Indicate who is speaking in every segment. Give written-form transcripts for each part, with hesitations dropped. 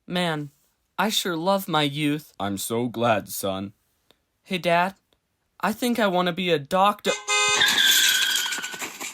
Speaker 1: Man, I sure love my youth.
Speaker 2: I'm so glad, son.
Speaker 1: Hey, Dad, I think I want to be a doctor.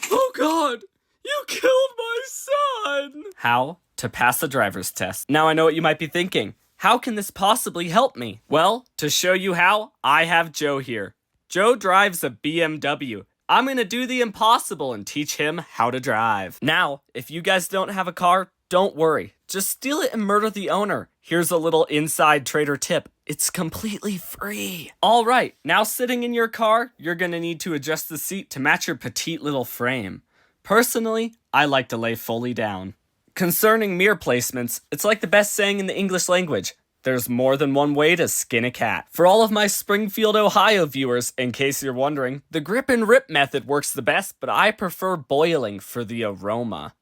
Speaker 1: Oh, God! You killed my son! How to pass a driver's test. Now I know what you might be thinking. How can this possibly help me? Well, to show you how, I have Joe here. Joe drives a BMW. I'm gonna do the impossible and teach him how to drive. Now, if you guys don't have a car, don't worry. Just steal it and murder the owner. Here's a little inside trader tip. It's completely free. All right, now sitting in your car, you're gonna need to adjust the seat to match your petite little frame. Personally, I like to lay fully down. Concerning mirror placements, it's like the best saying in the English language. There's more than one way to skin a cat. For all of my Springfield, Ohio viewers, in case you're wondering, the grip and rip method works the best, but I prefer boiling for the aroma.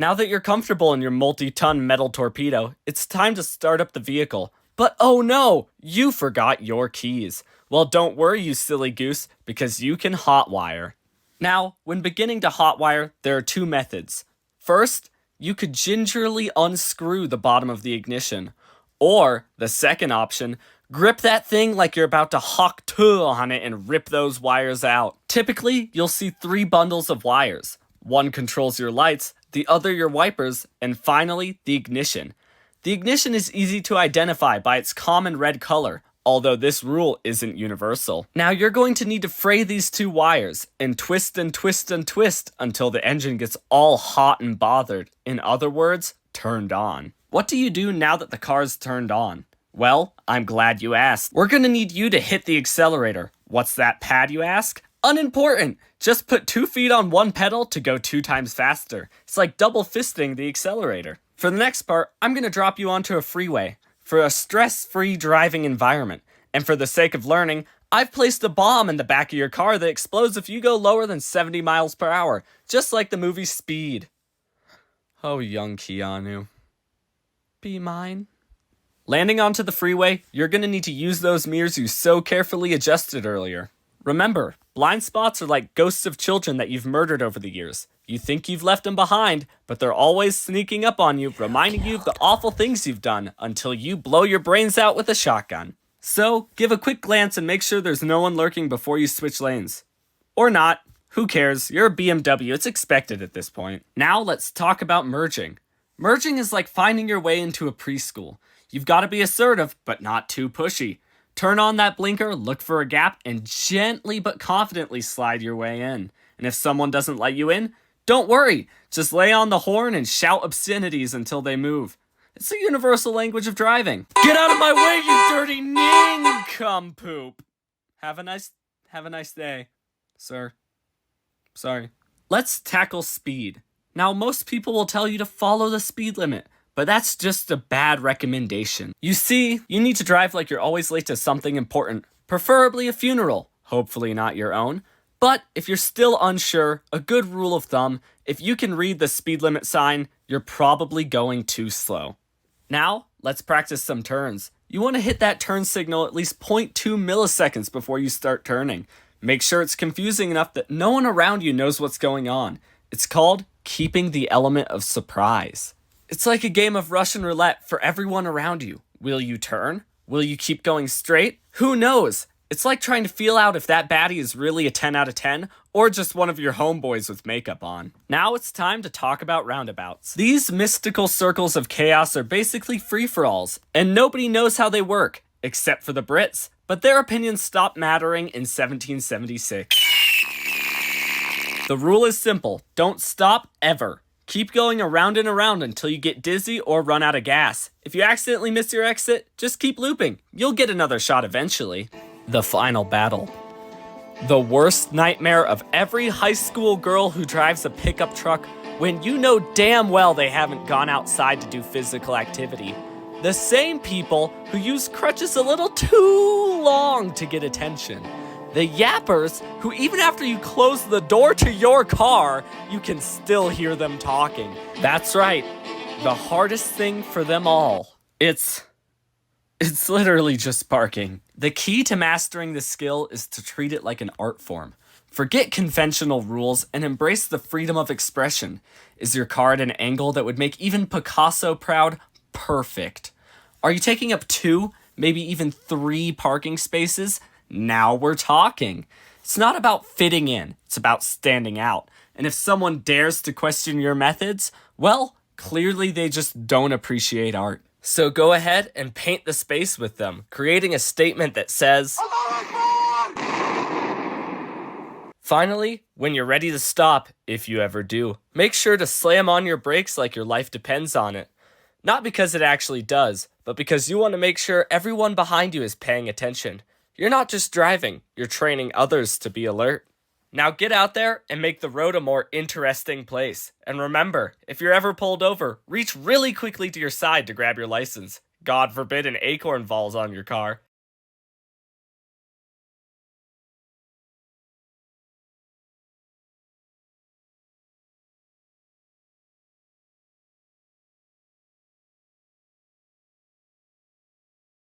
Speaker 1: Now that you're comfortable in your multi-ton metal torpedo, it's time to start up the vehicle. But oh no, you forgot your keys. Well, don't worry, you silly goose, because you can hotwire. Now, when beginning to hotwire, there are two methods. First, you could gingerly unscrew the bottom of the ignition. Or, the second option, grip that thing like you're about to hawk two on it and rip those wires out. Typically, you'll see 3 bundles of wires. One controls your lights, the other your wipers, and finally, the ignition. The ignition is easy to identify by its common red color, although this rule isn't universal. Now you're going to need to fray these 2 wires, and twist and twist and twist until the engine gets all hot and bothered. In other words, turned on. What do you do now that the car's turned on? Well, I'm glad you asked. We're gonna need you to hit the accelerator. What's that pad, you ask? Unimportant! Just put 2 feet on one pedal to go 2 times faster. It's like double fisting the accelerator. For the next part, I'm gonna drop you onto a freeway for a stress-free driving environment. And for the sake of learning, I've placed a bomb in the back of your car that explodes if you go lower than 70 miles per hour, just like the movie Speed. Oh, young Keanu. Be mine. Landing onto the freeway, you're gonna need to use those mirrors you so carefully adjusted earlier. Remember, blind spots are like ghosts of children that you've murdered over the years. You think you've left them behind, but they're always sneaking up on you, reminding you of the awful things you've done until you blow your brains out with a shotgun. So, give a quick glance and make sure there's no one lurking before you switch lanes. Or not. Who cares? You're a BMW. It's expected at this point. Now let's talk about merging. Merging is like finding your way into a preschool. You've got to be assertive, but not too pushy. Turn on that blinker, look for a gap, and gently but confidently slide your way in. And if someone doesn't let you in, don't worry. Just lay on the horn and shout obscenities until they move. It's the universal language of driving. Get out of my way, you dirty nincompoop! Have a nice day, sir. Sorry. Let's tackle speed. Now, most people will tell you to follow the speed limit, but that's just a bad recommendation. You see, you need to drive like you're always late to something important, preferably a funeral, hopefully not your own. But if you're still unsure, a good rule of thumb, if you can read the speed limit sign, you're probably going too slow. Now, let's practice some turns. You want to hit that turn signal at least 0.2 milliseconds before you start turning. Make sure it's confusing enough that no one around you knows what's going on. It's called keeping the element of surprise. It's like a game of Russian roulette for everyone around you. Will you turn? Will you keep going straight? Who knows? It's like trying to feel out if that baddie is really a 10 out of 10 or just one of your homeboys with makeup on. Now it's time to talk about roundabouts. These mystical circles of chaos are basically free-for-alls, and nobody knows how they work, except for the Brits, but their opinions stopped mattering in 1776. The rule is simple. Don't stop ever. Keep going around and around until you get dizzy or run out of gas. If you accidentally miss your exit, just keep looping. You'll get another shot eventually. The final battle. The worst nightmare of every high school girl who drives a pickup truck when you know damn well they haven't gone outside to do physical activity. The same people who use crutches a little too long to get attention. The yappers who even after you close the door to your car, you can still hear them talking. That's right. The hardest thing for them all. It's literally just parking. The key to mastering this skill is to treat it like an art form. Forget conventional rules and embrace the freedom of expression. Is your car at an angle that would make even Picasso proud? Perfect. Are you taking up 2, maybe even 3 parking spaces? Now we're talking. It's not about fitting in, it's about standing out. And if someone dares to question your methods, well, clearly they just don't appreciate art. So go ahead and paint the space with them, creating a statement that says, Finally, when you're ready to stop, if you ever do, make sure to slam on your brakes like your life depends on it. Not because it actually does, but because you want to make sure everyone behind you is paying attention. You're not just driving, you're training others to be alert. Now get out there and make the road a more interesting place. And remember, if you're ever pulled over, reach really quickly to your side to grab your license. God forbid an acorn falls on your car.